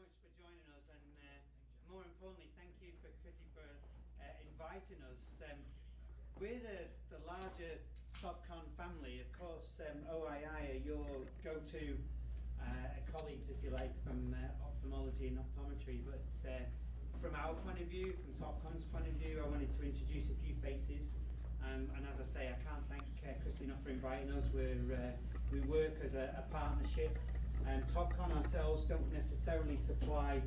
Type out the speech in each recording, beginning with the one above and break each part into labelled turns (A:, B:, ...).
A: much for joining us, and more importantly, thank you for Chrissy for inviting us. We're the larger Topcon family. Of course, OII are your go-to colleagues, if you like, from ophthalmology and optometry, but from our point of view, from Topcon's point of view, I wanted to introduce a few faces. And as I say, I can't thank Chrissy enough for inviting us. We work as a partnership. Topcon ourselves don't necessarily supply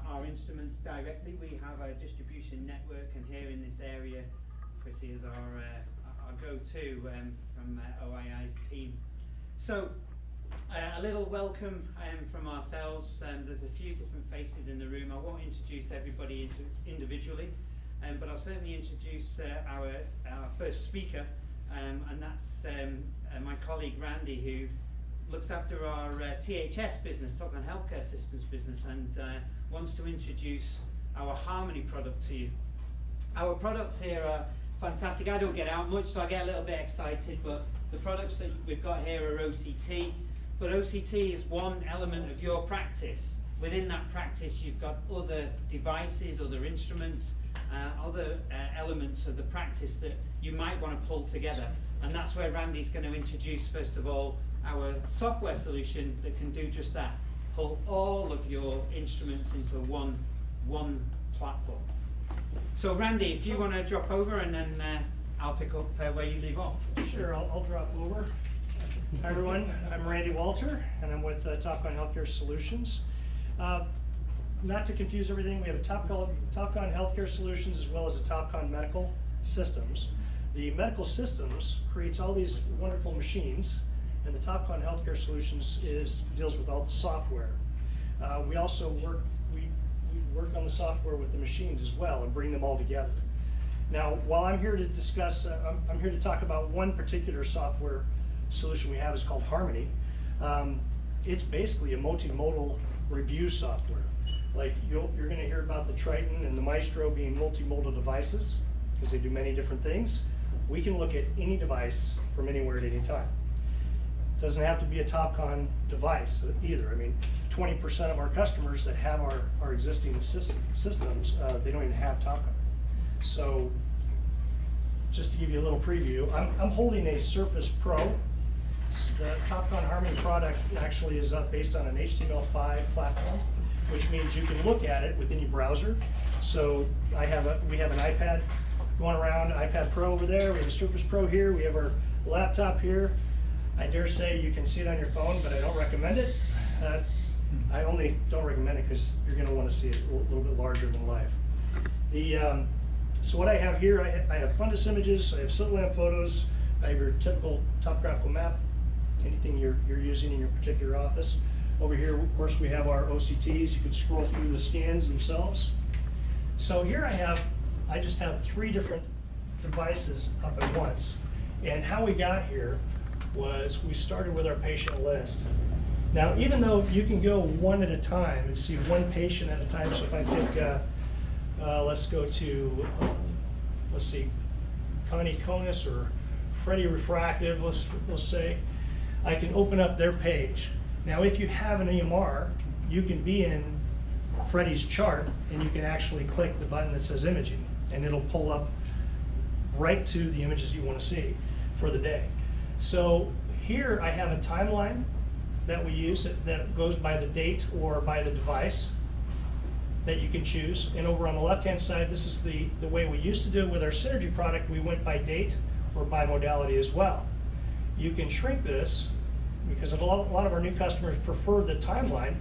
A: our instruments directly. We have a distribution network, and here in this area, Chrissy is our go-to from OII's team. So, a little welcome from ourselves. There's a few different faces in the room. I won't introduce everybody individually, but I'll certainly introduce our first speaker, and that's my colleague Randy, who looks after our THS business, Topcon Healthcare Systems business, and wants to introduce our Harmony product to you. Our products here are fantastic. I don't get out much, so I get a little bit excited, but the products that we've got here are OCT. But OCT is one element of your practice. Within that practice, you've got other devices, other instruments, other elements of the practice that you might want to pull together. And that's where Randy's going to introduce, first of all, our software solution that can do just that. Pull all of your instruments into one platform. So Randy, if you want to drop over, and then I'll pick up where you leave off.
B: Sure, I'll drop over. Hi everyone, I'm Randy Walter, and I'm with Topcon Healthcare Solutions. Not to confuse everything, we have a Topcon Healthcare Solutions as well as a Topcon Medical Systems. The Medical Systems creates all these wonderful machines, and the Topcon Healthcare Solutions deals with all the software. We also work on the software with the machines as well and bring them all together. Now, while I'm here to discuss, I'm here to talk about one particular software solution we have. Is called Harmony. It's basically a multimodal review software. Like you're going to hear about the Triton and the Maestro being multimodal devices because they do many different things. We can look at any device from anywhere at any time. It doesn't have to be a Topcon device either. I mean, 20% of our customers that have our existing systems, they don't even have Topcon. So just to give you a little preview, I'm holding a Surface Pro. The Topcon Harmony product actually is based on an HTML5 platform, which means you can look at it within your browser. So we have an iPad going around, iPad Pro over there, we have a Surface Pro here, we have our laptop here. I dare say you can see it on your phone, but I don't recommend it. I only don't recommend it because you're going to want to see it a little bit larger than life. So what I have here, I have fundus images, I have slit lamp photos, I have your typical topographical map, anything you're using in your particular office. Over here, of course, we have our OCTs. You can scroll through the scans themselves. So here I just have 3 different devices up at once. And how we got here was we started with our patient list. Now, even though you can go one at a time and see one patient at a time, so if I pick, let's go to, let's see, Connie Conus or Freddie Refractive, let's say, I can open up their page. Now, if you have an EMR, you can be in Freddie's chart, and you can actually click the button that says imaging, and it'll pull up right to the images you want to see for the day. So here I have a timeline that we use that goes by the date or by the device that you can choose. And over on the left-hand side, this is the way we used to do it with our Synergy product. We went by date or by modality as well. You can shrink this because a lot of our new customers prefer the timeline,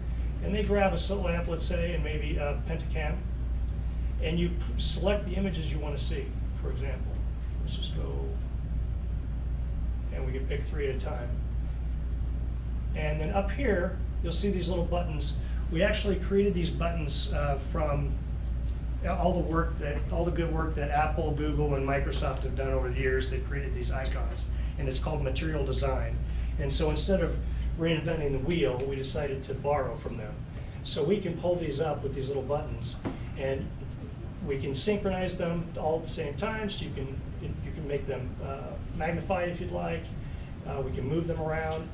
B: and they grab a slit lamp, let's say, and maybe a Pentacam, and you select the images you want to see. For example, let's just go, and we can pick 3 at a time. And then up here, you'll see these little buttons. We actually created these buttons from all the good work that Apple, Google, and Microsoft have done over the years. They created these icons, and it's called material design. And so instead of reinventing the wheel, we decided to borrow from them. So we can pull these up with these little buttons, and we can synchronize them all at the same time. So you can make them magnified if you'd like. We can move them around.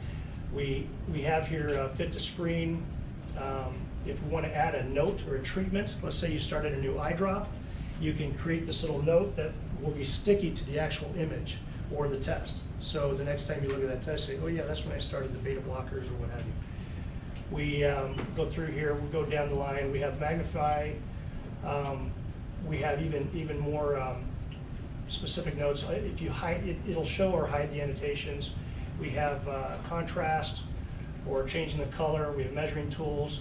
B: We have here fit to screen. if you want to add a note or a treatment, let's say you started a new eye drop, you can create this little note that will be sticky to the actual image or the test. So the next time you look at that test, say, oh yeah, that's when I started the beta blockers or what have you. We go through here, we go down the line, we have magnify, we have even more specific notes. If you hide it, it'll show or hide the annotations. We have contrast or changing the color. We have measuring tools.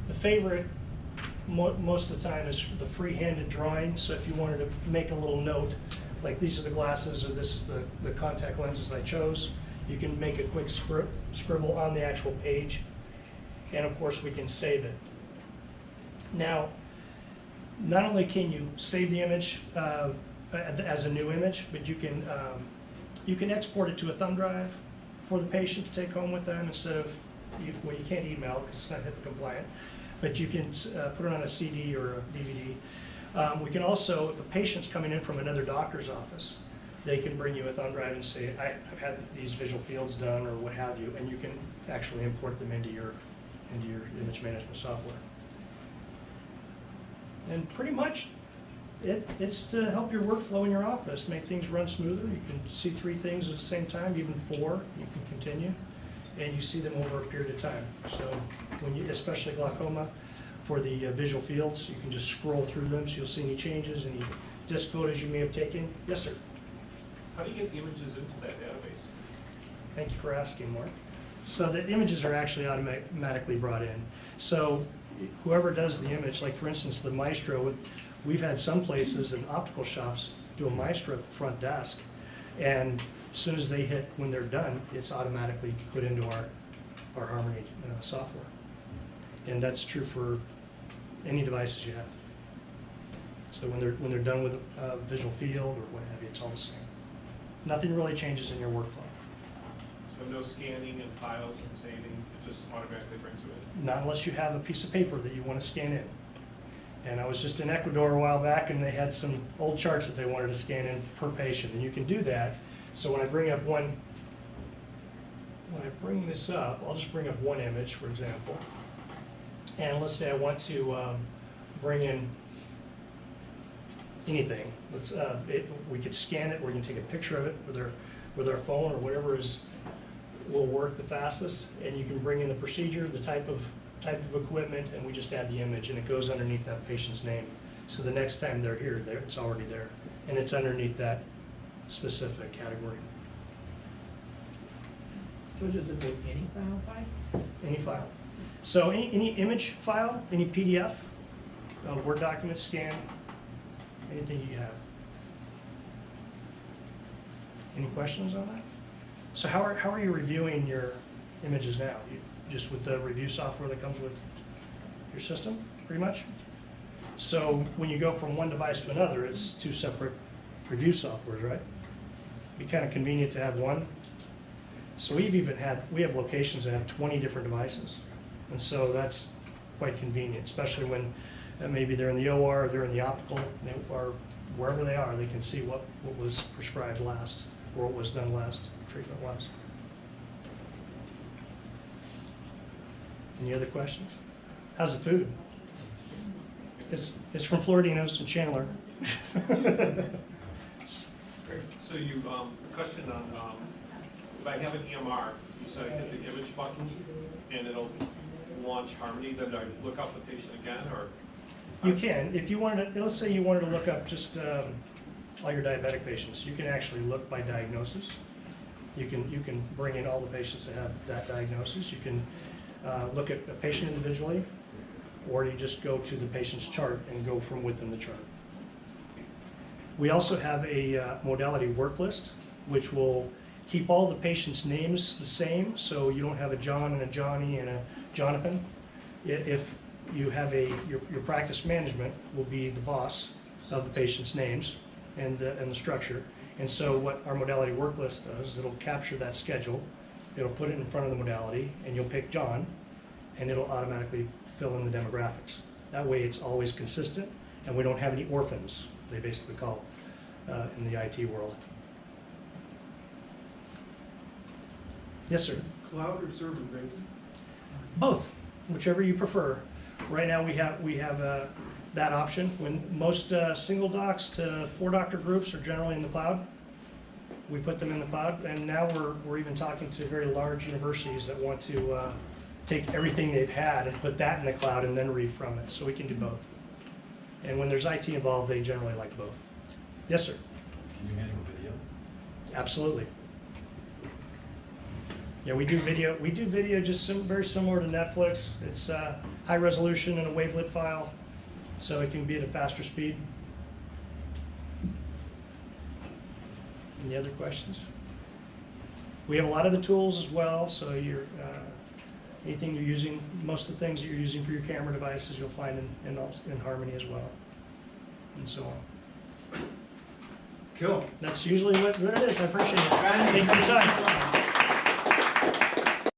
B: The favorite most of the time is the free-handed drawing. So if you wanted to make a little note, like these are the glasses or this is the contact lenses I chose, you can make a quick scribble on the actual page. And of course we can save it. Now, not only can you save the image as a new image, but you can export it to a thumb drive for the patient to take home with them instead of, well, you can't email because it's not HIPAA compliant, but you can put it on a CD or a DVD. We can also, if a patient's coming in from another doctor's office, they can bring you a thumb drive and say, I've had these visual fields done or what have you, and you can actually import them into your image management software. And pretty much it's to help your workflow in your office, make things run smoother. You can see 3 things at the same time, even 4, you can continue, and you see them over a period of time. So when you, especially glaucoma, for the visual fields, you can just scroll through them so you'll see any changes, any disc photos you may have taken. Yes, sir?
C: How do you get the images into that database?
B: Thank you for asking, Mark. So the images are actually automatically brought in. So whoever does the image, like for instance the Maestro, we've had some places in optical shops do a Maestro at the front desk, and as soon as they hit when they're done, it's automatically put into our Harmony software. And that's true for any devices you have. So when they're done with a visual field or what have you, it's all the same. Nothing really changes in your workflow.
C: So no scanning and files and saving, it just automatically brings it in?
B: Not unless you have a piece of paper that you want to scan in. And I was just in Ecuador a while back and they had some old charts that they wanted to scan in per patient, and you can do that. So when I bring this up, I'll just bring up one image, for example. And let's say I want to bring in anything. We could scan it, or we can take a picture of it with our phone or whatever will work the fastest, and you can bring in the procedure, the type of equipment, and we just add the image, and it goes underneath that patient's name. So the next time they're here, it's already there, and it's underneath that specific category.
D: So does it take any file type?
B: Any file. So any image file, any PDF, Word document, scan, anything you have. Any questions on that? So how are you reviewing your images now? Just with the review software that comes with your system, pretty much? So when you go from one device to another, it's 2 separate review softwares, right? Be kind of convenient to have one. So we have locations that have 20 different devices. And so that's quite convenient, especially when maybe they're in the OR, or they're in the optical, or wherever they are, they can see what was prescribed last, or what was done last, treatment-wise. Any other questions? How's the food? It's from Floridinos and Chandler.
C: So you, question on, if I have an EMR, you said I hit the image button and it'll launch Harmony, then do I look up the patient again, or?
B: You can. If you wanted to, let's say you wanted to look up just all your diabetic patients, you can actually look by diagnosis. You can bring in all the patients that have that diagnosis. You can look at a patient individually, or you just go to the patient's chart and go from within the chart. We also have a modality work list, which will keep all the patients' names the same, so you don't have a John and a Johnny and a Jonathan. If you have your practice management will be the boss of the patient's names and the structure. And so what our modality work list does is it'll capture that schedule, it'll put it in front of the modality, and you'll pick John, and it'll automatically fill in the demographics. That way it's always consistent, and we don't have any orphans, they basically call in the IT world. Yes, sir?
E: Cloud or server based?
B: Both, whichever you prefer. Right now, we have that option. When most single docs to 4 doctor groups are generally in the cloud, we put them in the cloud, and now we're even talking to very large universities that want to take everything they've had and put that in the cloud and then read from it, so we can do both. And when there's IT involved, they generally like both. Yes, sir.
E: Can you handle video?
B: Absolutely. Yeah, we do video. We do video just very similar to Netflix. It's high resolution in a wavelet file, so it can be at a faster speed. Any other questions? We have a lot of the tools as well, so anything you're using, most of the things that you're using for your camera devices, you'll find in Harmony as well, and so on.
A: Cool.
B: That's usually what it is. I appreciate it.
A: Randy,
B: Thank you for your time.